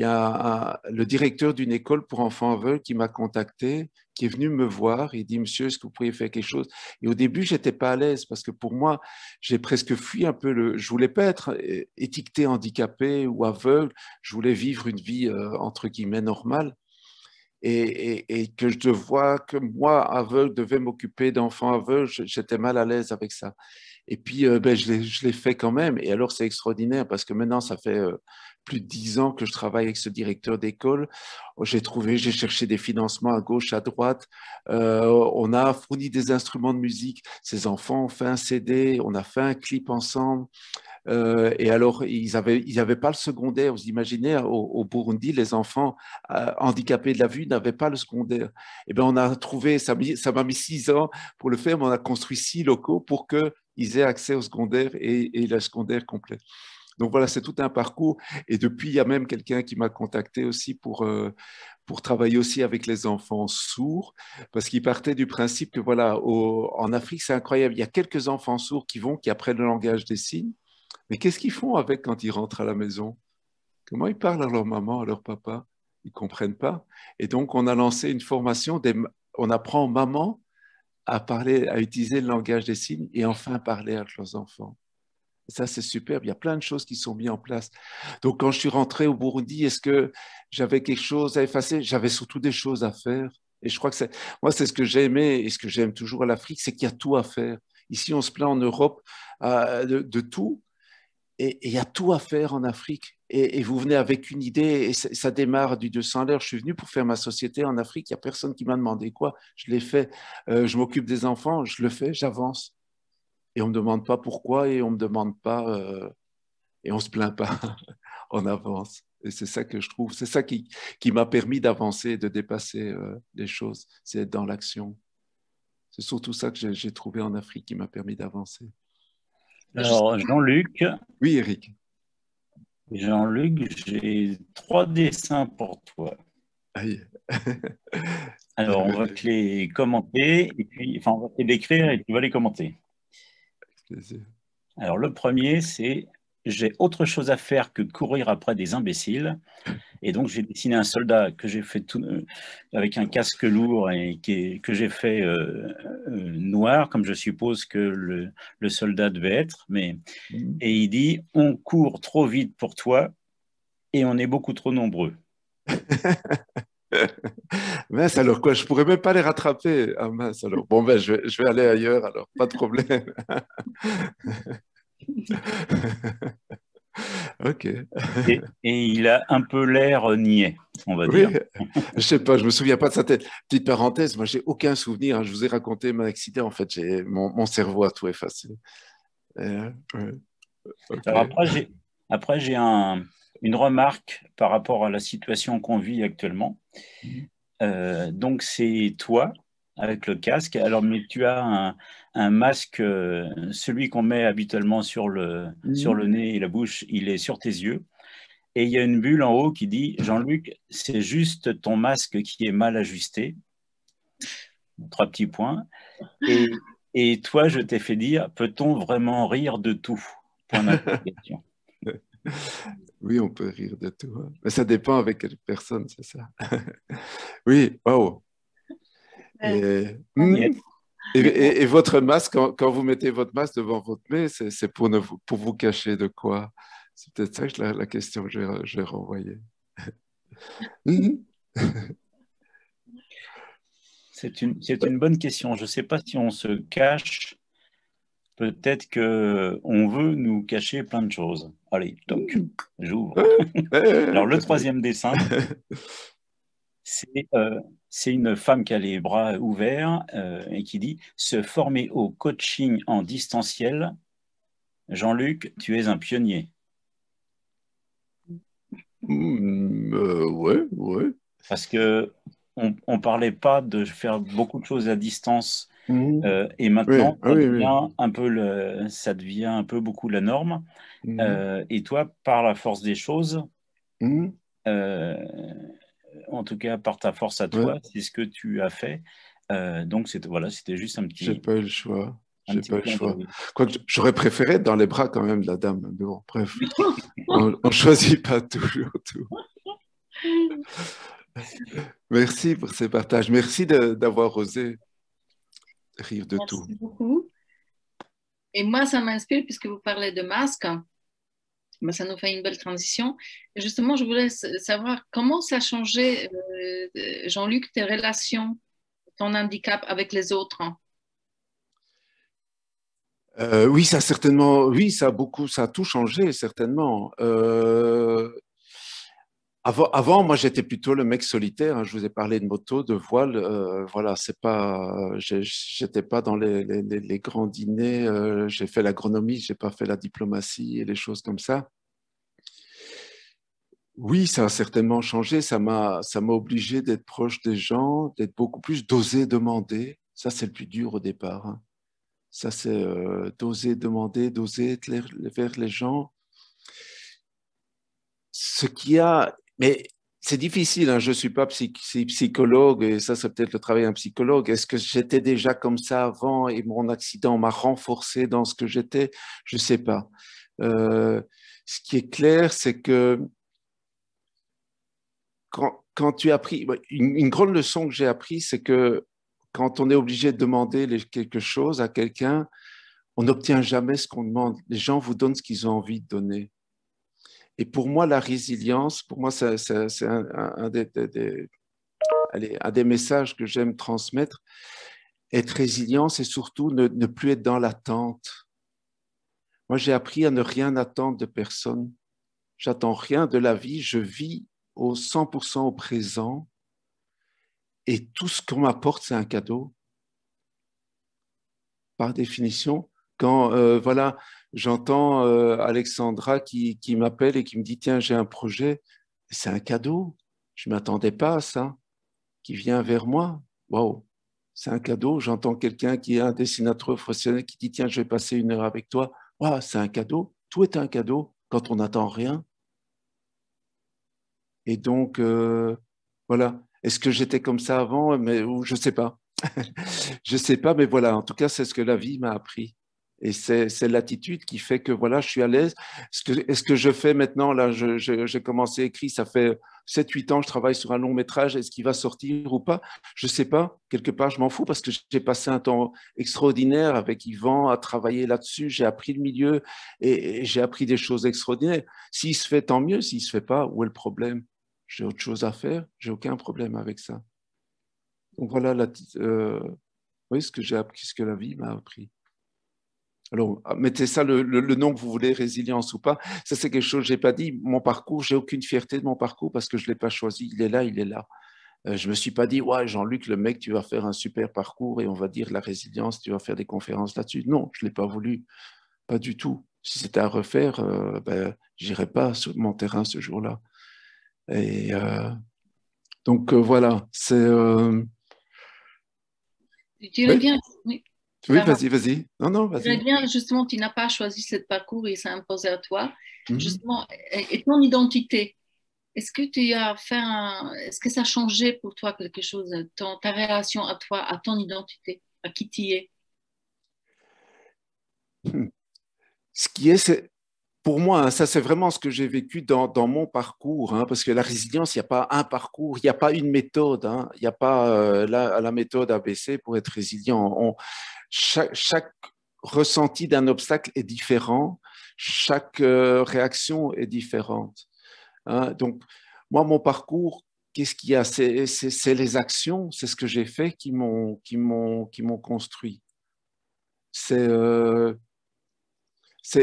a le directeur d'une école pour enfants aveugles qui m'a contacté, qui est venu me voir. Il dit, Monsieur, est-ce que vous pourriez faire quelque chose? Et au début, j'étais pas à l'aise parce que pour moi, j'ai presque fui un peu je voulais pas être étiqueté handicapé ou aveugle. Je voulais vivre une vie entre guillemets normale. Et que je vois que moi, aveugle, devais m'occuper d'enfants aveugles, j'étais mal à l'aise avec ça. Et puis, ben, je l'ai fait quand même. Et alors, c'est extraordinaire parce que maintenant, ça fait plus de 10 ans que je travaille avec ce directeur d'école. J'ai cherché des financements à gauche, à droite. On a fourni des instruments de musique. Ces enfants ont fait un CD, on a fait un clip ensemble. Et alors, ils avaient pas le secondaire. Vous imaginez, au Burundi, les enfants handicapés de la vue n'avaient pas le secondaire. Et bien, on a trouvé, ça m'a mis 6 ans pour le faire, mais on a construit 6 locaux pour qu'ils aient accès au secondaire et le secondaire complet. Donc voilà, c'est tout un parcours. Et depuis, il y a même quelqu'un qui m'a contacté aussi pour travailler aussi avec les enfants sourds, parce qu'il partait du principe que voilà, en Afrique, c'est incroyable. Il y a quelques enfants sourds qui apprennent le langage des signes, mais qu'est-ce qu'ils font avec quand ils rentrent à la maison? Comment ils parlent à leur maman, à leur papa? Ils ne comprennent pas. Et donc, on a lancé une formation, on apprend aux mamans à parler, à utiliser le langage des signes et enfin parler avec leurs enfants. Et ça, c'est superbe. Il y a plein de choses qui sont mises en place. Donc, quand je suis rentré au Burundi, est-ce que j'avais quelque chose à effacer? J'avais surtout des choses à faire. Et je crois que moi, c'est ce que j'ai aimé et ce que j'aime toujours à l'Afrique, c'est qu'il y a tout à faire. Ici, on se plaint en Europe de tout, et il y a tout à faire en Afrique. Et vous venez avec une idée, et ça démarre du 200 à l'heure. Je suis venu pour faire ma société en Afrique. Il n'y a personne qui m'a demandé quoi. Je l'ai fait. Je m'occupe des enfants, je le fais, j'avance. Et on ne me demande pas pourquoi, et on ne me demande pas, et on ne se plaint pas. On avance. Et c'est ça que je trouve, c'est ça qui m'a permis d'avancer, de dépasser les choses, c'est être dans l'action. C'est surtout ça que j'ai trouvé en Afrique qui m'a permis d'avancer. Alors, Jean-Luc, Oui, Eric. J'ai 3 dessins pour toi. Aïe. Alors, on va te les commenter, et puis, enfin, on va te les décrire et tu vas les commenter. Plaisir. Alors, le premier, c'est j'ai autre chose à faire que de courir après des imbéciles. Et donc, j'ai dessiné un soldat que j'ai fait avec un casque lourd et que j'ai fait noir, comme je suppose que le soldat devait être. Et il dit on court trop vite pour toi et on est beaucoup trop nombreux. Mince, alors quoi, je pourrais même pas les rattraper. Ah mince, alors. Bon, ben, je vais aller ailleurs, alors, pas de problème. Ok. Et il a un peu l'air niais, on va Oui, dire. je sais pas, je me souviens pas de sa tête. Petite parenthèse, moi, j'ai aucun souvenir, hein. Je vous ai raconté mon accident, en fait, mon cerveau a tout effacé. Ouais, ok. Alors après, j'ai une remarque par rapport à la situation qu'on vit actuellement. Donc, c'est toi avec le casque. Alors, mais tu as un masque, celui qu'on met habituellement sur le nez et la bouche, il est sur tes yeux. Et il y a une bulle en haut qui dit Jean-Luc, c'est juste ton masque qui est mal ajusté. 3 petits points. Et toi, je t'ai fait dire peut-on vraiment rire de tout? Point d'interrogation. Oui, on peut rire de tout, hein. Mais ça dépend avec quelle personne, c'est ça. Oui, waouh. Et, et votre masque, quand vous mettez votre masque devant votre nez, c'est pour vous cacher de quoi? C'est peut-être ça que la question que je vais renvoyer. C'est une bonne question. Je ne sais pas si on se cache. Peut-être qu'on veut nous cacher plein de choses. Allez, donc, j'ouvre. Alors, le troisième dessin, c'est une femme qui a les bras ouverts et qui dit « Se former au coaching en distanciel. Jean-Luc, tu es un pionnier. » Ouais, ouais. Parce que on parlait pas de faire beaucoup de choses à distance et Oui, maintenant ah oui, oui. ça devient un peu beaucoup la norme. Mhm. Et toi, par la force des choses, Mhm. euh, en tout cas par ta force à Ouais, toi, c'est ce que tu as fait. Donc voilà, c'était juste j'ai pas eu le choix. un J'ai petit pas eu le clin choix. d'œil. Quoique j'aurais préféré être dans les bras quand même de la dame. Mais bon, bref, on choisit pas toujours tout. Merci pour ces partages. Merci d'avoir osé rire de tout. Merci beaucoup. Et moi, ça m'inspire puisque vous parlez de masque. Ben, ça nous fait une belle transition. Et justement, je voulais savoir comment ça a changé, Jean-Luc, tes relations, ton handicap avec les autres. Oui, ça certainement, oui, ça a tout changé certainement. Avant, moi, j'étais plutôt le mec solitaire, hein. Je vous ai parlé de moto, de voile. Voilà, c'est pas, j'étais pas dans les grands dîners. J'ai fait l'agronomie, j'ai pas fait la diplomatie et les choses comme ça. Oui, ça a certainement changé. Ça m'a obligé d'être proche des gens, d'être beaucoup plus, d'oser demander. Ça, c'est le plus dur au départ, hein. Ça, c'est d'oser demander, d'oser être vers les gens. ce qui a, mais c'est difficile, hein, je ne suis pas psychologue et ça, c'est peut-être le travail d'un psychologue. Est-ce que j'étais déjà comme ça avant et mon accident m'a renforcé dans ce que j'étais? Je ne sais pas. Ce qui est clair, c'est que quand tu as appris, une grande leçon que j'ai apprise, c'est que quand on est obligé de demander quelque chose à quelqu'un, on n'obtient jamais ce qu'on demande. Les gens vous donnent ce qu'ils ont envie de donner. Et pour moi, la résilience, pour moi, c'est un des messages que j'aime transmettre. Être résilient, c'est surtout ne plus être dans l'attente. Moi, j'ai appris à ne rien attendre de personne. J'attends rien de la vie. Je vis au 100% au présent. Et tout ce qu'on m'apporte, c'est un cadeau. Par définition, quand voilà, j'entends Alexandra qui m'appelle et qui me dit, tiens, j'ai un projet, c'est un cadeau. Je ne m'attendais pas à ça, qui vient vers moi. Waouh, c'est un cadeau. J'entends quelqu'un qui est un dessinateur professionnel qui dit, tiens, je vais passer 1 heure avec toi. Waouh, c'est un cadeau. Tout est un cadeau quand on n'attend rien. Et donc, voilà. Est-ce que j'étais comme ça avant? Mais, je ne sais pas. Je ne sais pas, mais voilà, en tout cas, c'est ce que la vie m'a appris. Et c'est l'attitude qui fait que voilà, je suis à l'aise. Est-ce que je fais maintenant, là, j'ai commencé à écrire, ça fait 7-8 ans, je travaille sur un long métrage, est-ce qu'il va sortir ou pas? Je ne sais pas, quelque part, je m'en fous parce que j'ai passé un temps extraordinaire avec Yvan à travailler là-dessus, j'ai appris le milieu et j'ai appris des choses extraordinaires. S'il se fait, tant mieux, s'il ne se fait pas, où est le problème? J'ai autre chose à faire, j'ai aucun problème avec ça. Donc voilà oui, ce que j'ai appris, ce que la vie m'a appris. Alors, mettez ça le nom que vous voulez, résilience ou pas. Ça, c'est quelque chose que je n'ai pas dit. Mon parcours, j'ai aucune fierté de mon parcours parce que je ne l'ai pas choisi. Il est là, il est là. Je ne me suis pas dit, ouais, Jean-Luc, le mec, tu vas faire un super parcours et on va dire la résilience, tu vas faire des conférences là-dessus. Non, je ne l'ai pas voulu. Pas du tout. Si c'était à refaire, je n'irais pas sur mon terrain ce jour-là. Et donc, voilà. Tu dirais Oui, bien, oui, oui, pardon. vas-y, vas-y. Non, non, Tu dirais vas-y. bien, justement, tu n'as pas choisi ce parcours, il s'est imposé à toi. Mhm. Justement, et ton identité, est-ce que tu as fait est-ce que ça a changé pour toi quelque chose, ta relation à toi, à ton identité, à qui tu es? Ce qui est, c'est pour moi, hein, ça c'est vraiment ce que j'ai vécu dans mon parcours, hein, parce que la résilience, il n'y a pas un parcours, il n'y a pas une méthode, hein, il n'y a pas la méthode ABC pour être résilient. Chaque ressenti d'un obstacle est différent, chaque réaction est différente, hein. Donc, moi, mon parcours, qu'est-ce qu'il y a? C'est les actions, c'est ce que j'ai fait qui m'ont construit. C'est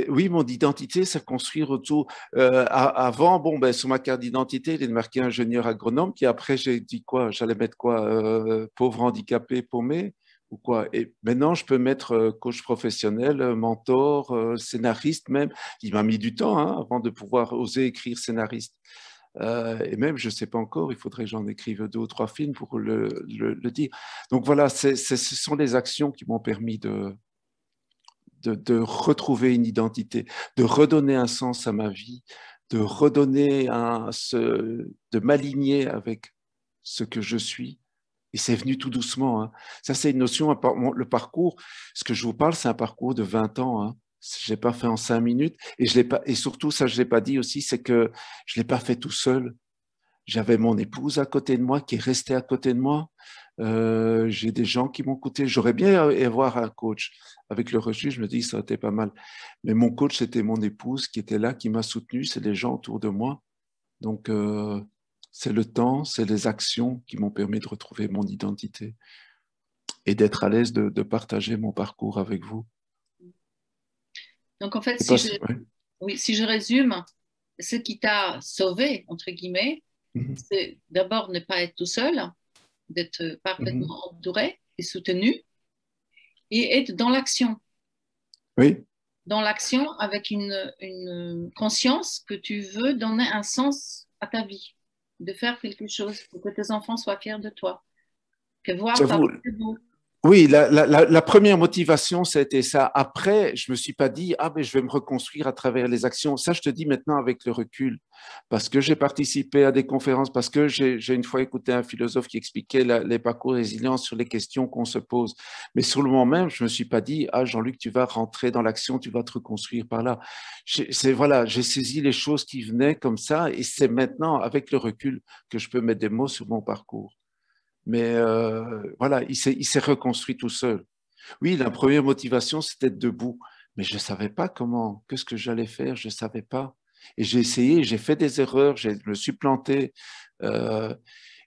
oui, mon identité, c'est construire autour. Avant, bon, ben, sur ma carte d'identité, il est marqué ingénieur agronome. Puis après, j'ai dit quoi? J'allais mettre quoi? Pauvre handicapé paumé ou quoi? Et maintenant, je peux mettre coach professionnel, mentor, scénariste même. Il m'a mis du temps, hein, avant de pouvoir oser écrire scénariste. Et même, je ne sais pas encore, il faudrait que j'en écrive 2 ou 3 films pour le dire. Donc voilà, ce sont les actions qui m'ont permis de retrouver une identité, de redonner un sens à ma vie, de redonner de m'aligner avec ce que je suis. Et c'est venu tout doucement, hein. Ça, c'est une notion, le parcours, ce que je vous parle, c'est un parcours de 20 ans, hein. Je ne l'ai pas fait en 5 minutes. Et, et surtout, ça, je ne l'ai pas dit aussi, c'est que je ne l'ai pas fait tout seul. J'avais mon épouse à côté de moi qui est restée à côté de moi. J'ai des gens qui m'ont coûté. J'aurais bien avoir un coach. Avec le recul, je me dis, ça aurait été pas mal. Mais mon coach, c'était mon épouse qui était là, qui m'a soutenu. C'est les gens autour de moi. Donc, c'est le temps, c'est les actions qui m'ont permis de retrouver mon identité et d'être à l'aise de partager mon parcours avec vous. Donc, en fait, C'est pas, ouais. oui, si je résume, ce qui t'a sauvé, entre guillemets, Mhm. c'est d'abord ne pas être tout seul, d'être Mhm. parfaitement entouré et soutenu, et être Oui, dans l'action avec une conscience que tu veux donner un sens à ta vie, de faire quelque chose pour que tes enfants soient fiers de toi, que voir ta vie j'avoue. c'est beau. Oui, la première motivation, c'était ça. Après, je me suis pas dit, ah, ben, je vais me reconstruire à travers les actions. Ça, je te dis maintenant avec le recul, parce que j'ai participé à des conférences, parce que j'ai une fois écouté un philosophe qui expliquait les parcours résilience sur les questions qu'on se pose. Mais sur le moment même, je me suis pas dit, ah, Jean-Luc, tu vas rentrer dans l'action, tu vas te reconstruire par là. Voilà, j'ai saisi les choses qui venaient comme ça, et c'est maintenant, avec le recul, que je peux mettre des mots sur mon parcours. Mais voilà, il s'est reconstruit tout seul. Oui, la première motivation, c'était d'être debout. Mais je ne savais pas comment, qu'est-ce que j'allais faire, je ne savais pas. Et j'ai essayé, j'ai fait des erreurs, je me suis planté. Euh,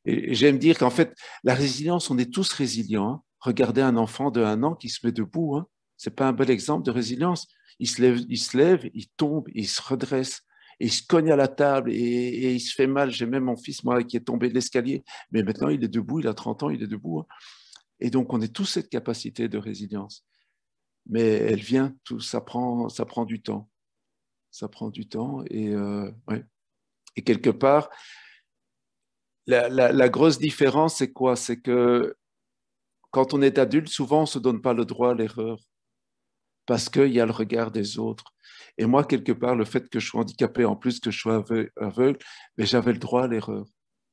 et j'aime dire qu'en fait, la résilience, on est tous résilients. Hein. Regardez un enfant de 1 an qui se met debout. Hein. Ce n'est pas un bel exemple de résilience. Il se lève, il tombe, il se redresse. Et il se cogne à la table et il se fait mal. J'ai même mon fils, moi, qui est tombé de l'escalier. Mais maintenant, il est debout, il a 30 ans, il est debout. Hein. Et donc, on est tous cette capacité de résilience. Mais elle vient, tout, ça prend du temps. Ça prend du temps. Ouais. Et quelque part, la grosse différence, c'est quoi? C'est que quand on est adulte, souvent, on ne se donne pas le droit à l'erreur parce qu'il y a le regard des autres. Et moi, quelque part, le fait que je sois handicapé, en plus que je sois aveugle, mais j'avais le droit à l'erreur.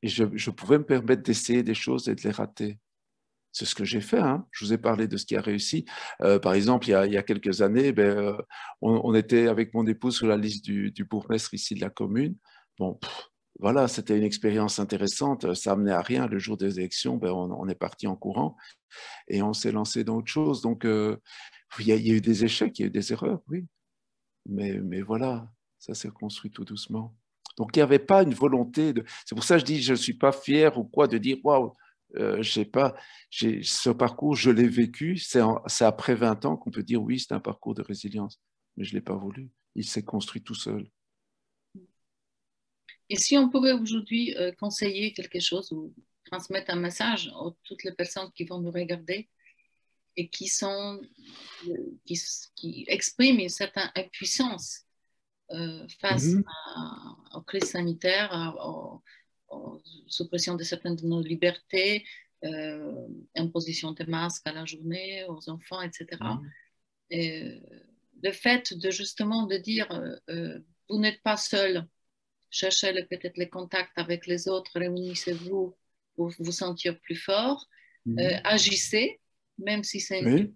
Et je pouvais me permettre d'essayer des choses et de les rater. C'est ce que j'ai fait. Hein. Je vous ai parlé de ce qui a réussi. Par exemple, il y a quelques années, on était avec mon épouse sur la liste du bourgmestre ici de la commune. Bon, voilà, c'était une expérience intéressante. Ça amenait à rien. Le jour des élections, on est parti en courant et on s'est lancé dans autre chose. Donc, il y a eu des échecs, il y a eu des erreurs, oui. Mais voilà, ça s'est construit tout doucement. Donc, il n'y avait pas une volonté de. C'est pour ça que je dis, je ne suis pas fier ou quoi de dire, waouh, je sais pas, ce parcours, je l'ai vécu. C'est après 20 ans qu'on peut dire, oui, c'est un parcours de résilience. Mais je ne l'ai pas voulu. Il s'est construit tout seul. Et si on pouvait aujourd'hui conseiller quelque chose ou transmettre un message à toutes les personnes qui vont nous regarder et qui sont, qui, qui expriment une certaine impuissance face Mhm. aux crises sanitaires, aux suppressions de certaines de nos libertés, imposition des masques à la journée aux enfants, etc. Mhm. Et, le fait de justement de dire vous n'êtes pas seul, cherchez peut-être les contacts avec les autres, réunissez-vous pour vous sentir plus fort, Mhm. agissez, même si c'est Oui. une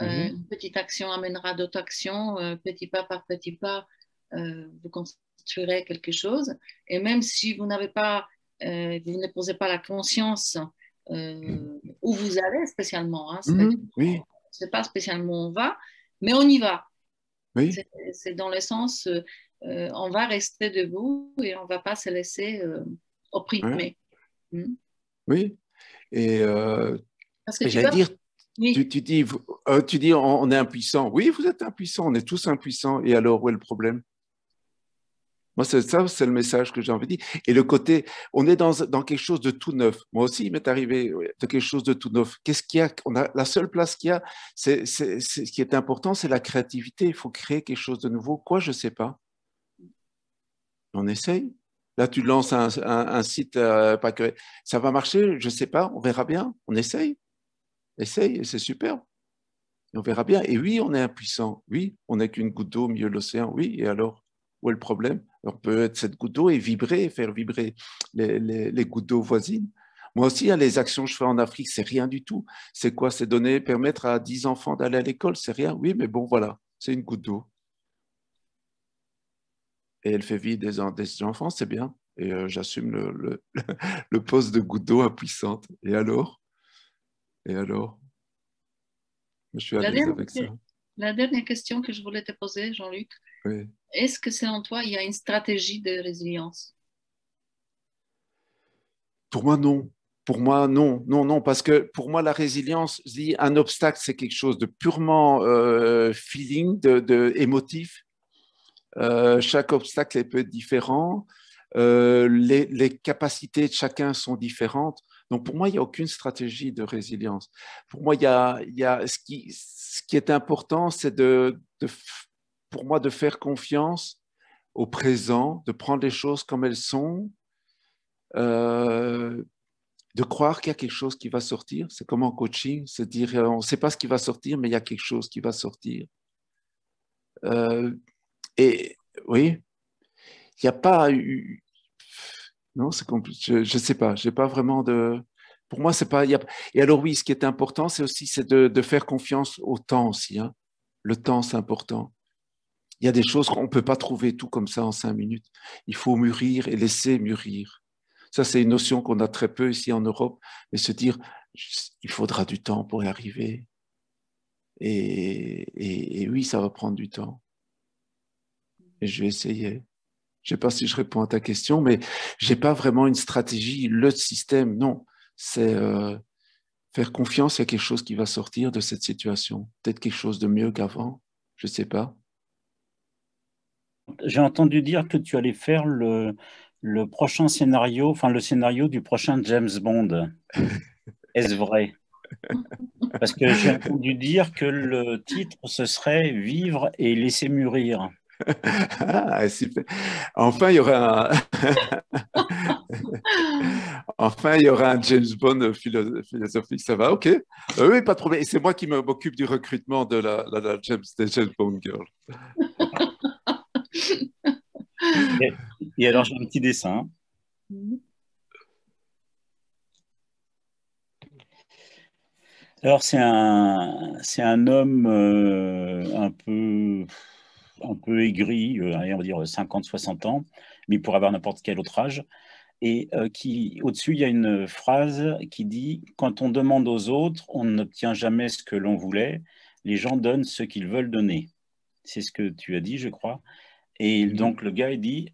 Mhm. petite action amènera d'autres actions, petit pas par petit pas, vous construirez quelque chose. Et même si vous n'avez pas, vous ne posez pas la conscience où vous allez spécialement, hein, Mhm. Oui. c'est pas spécialement où on va, mais on y va. Oui. C'est dans le sens, on va rester debout et on ne va pas se laisser Ouais. opprimer. Hmm. Oui. Et Parce que tu j'allais vas... dire, Oui. tu dis on est impuissant. Oui, vous êtes impuissant, on est tous impuissants. Et alors, où est le problème? Moi, c'est ça, c'est le message que j'ai envie de dire. Et le côté, on est dans quelque chose de tout neuf. Moi aussi, il m'est arrivé de quelque chose de tout neuf. Qu'est-ce qu'il y a? La seule place qu'il y a, ce qui est important, c'est la créativité. Il faut créer quelque chose de nouveau. Quoi, je ne sais pas. On essaye. Là, tu lances un site, pas que ça va marcher, je ne sais pas, on verra bien. On essaye, essaye, et c'est super. Et on verra bien. Et oui, on est impuissant. Oui, on n'est qu'une goutte d'eau au milieu de l'océan. Oui, et alors, où est le problème? On peut être cette goutte d'eau et vibrer, faire vibrer les gouttes d'eau voisines. Moi aussi, hein, les actions que je fais en Afrique, c'est rien du tout. C'est quoi? C'est donner, permettre à 10 enfants d'aller à l'école, c'est rien. Oui, mais bon, voilà, c'est une goutte d'eau. Et elle fait vivre des enfants, c'est bien. Et j'assume le poste de goutte d'eau impuissante. Et alors? Et alors? Je suis à La l'aise dernière, avec ça. la dernière question que je voulais te poser, Jean-Luc, Oui. est-ce que selon toi, il y a une stratégie de résilience? Pour moi, non. Pour moi, non, non, non, parce que pour moi, la résilience, je dis, un obstacle, c'est quelque chose de purement feeling, émotif. Chaque obstacle peut être différent. Les capacités de chacun sont différentes. Donc, pour moi, il n'y a aucune stratégie de résilience. Pour moi, il y a ce qui est important, c'est pour moi, de faire confiance au présent, de prendre les choses comme elles sont, euh, de croire qu'il y a quelque chose qui va sortir. C'est comme en coaching, se dire, on ne sait pas ce qui va sortir, mais il y a quelque chose qui va sortir. Et oui, il n'y a pas eu... Non, c'est compliqué. Je ne sais pas, j'ai pas vraiment de... Pour moi, c'est pas... Et alors oui, ce qui est important, c'est aussi de faire confiance au temps aussi. Hein. Le temps, c'est important. Il y a des choses qu'on ne peut pas trouver tout comme ça en 5 minutes. Il faut mûrir et laisser mûrir. Ça, c'est une notion qu'on a très peu ici en Europe, mais se dire, il faudra du temps pour y arriver. Et oui, ça va prendre du temps. Et je vais essayer. Je ne sais pas si je réponds à ta question, mais je n'ai pas vraiment une stratégie, le système. Non, c'est faire confiance à quelque chose qui va sortir de cette situation. Peut-être quelque chose de mieux qu'avant. Je ne sais pas. J'ai entendu dire que tu allais faire le prochain scénario, enfin le scénario du prochain James Bond. Est-ce vrai? Parce que j'ai entendu dire que le titre, ce serait Vivre et laisser mûrir. Ah, super. Enfin, il y aura un... enfin, il y aura un James Bond philosophique. Ça va, ok. Oui, pas de problème. Et c'est moi qui m'occupe du recrutement de la James Bond Girl. Et alors, j'ai un petit dessin. Alors, c'est un homme un peu aigri, allez, on va dire 50-60 ans, mais il pourrait avoir n'importe quel autre âge. Et au-dessus, il y a une phrase qui dit: quand on demande aux autres, on n'obtient jamais ce que l'on voulait. Les gens donnent ce qu'ils veulent donner. C'est ce que tu as dit, je crois. Et donc, le gars, il dit: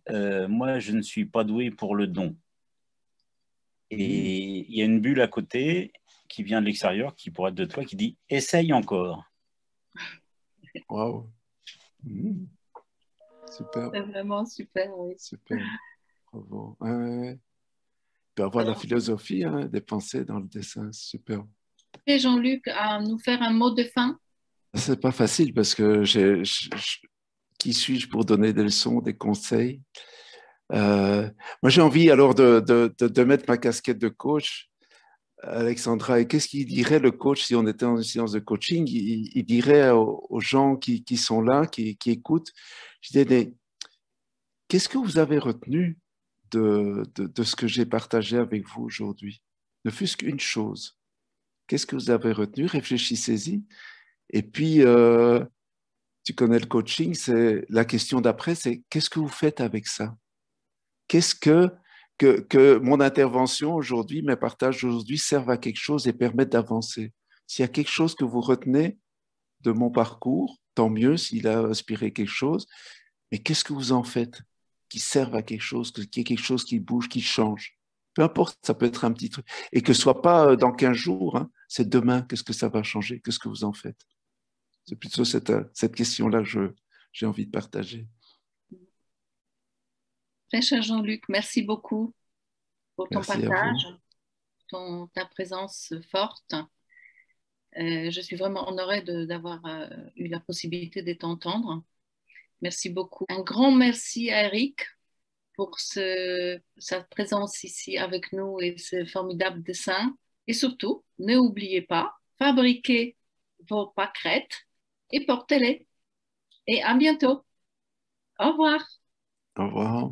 moi, je ne suis pas doué pour le don. Et il y a une bulle à côté qui vient de l'extérieur, qui pourrait être de toi, qui dit: essaye encore. Waouh. Super. C'est vraiment super, oui. Super. Bravo. Ouais. Tu peux avoir la philosophie, hein, des pensées dans le dessin. Super. Et Jean-Luc, à nous faire un mot de fin. C'est pas facile parce que qui suis-je pour donner des leçons, des conseils? Moi, j'ai envie alors de mettre ma casquette de coach, Alexandra. Et qu'est-ce qu'il dirait le coach si on était dans une séance de coaching? Il dirait aux gens qui sont là, qui écoutent, je dirais, qu'est-ce que vous avez retenu de ce que j'ai partagé avec vous aujourd'hui? Ne fût-ce qu'une chose. Qu'est-ce que vous avez retenu? Réfléchissez-y. Et puis, tu connais le coaching, c'est la question d'après, c'est qu'est-ce que vous faites avec ça? Qu'est-ce que mon intervention aujourd'hui, mes partages aujourd'hui servent à quelque chose et permettent d'avancer? S'il y a quelque chose que vous retenez de mon parcours, tant mieux s'il a inspiré quelque chose, mais qu'est-ce que vous en faites qui serve à quelque chose, qui est quelque chose qui bouge, qui change? Peu importe, ça peut être un petit truc. Et que ce soit pas dans 15 jours, hein, c'est demain, qu'est-ce que ça va changer? Qu'est-ce que vous en faites? C'est plutôt cette question-là que j'ai envie de partager. Très cher Jean-Luc, merci beaucoup pour ton Merci à vous. partage, ta présence forte. Je suis vraiment honorée d'avoir eu la possibilité de t'entendre. Merci beaucoup. Un grand merci à Eric pour sa présence ici avec nous et ce formidable dessin. Et surtout, n'oubliez pas, fabriquez vos pâquerettes et portez-les. Et à bientôt. Au revoir. Au revoir.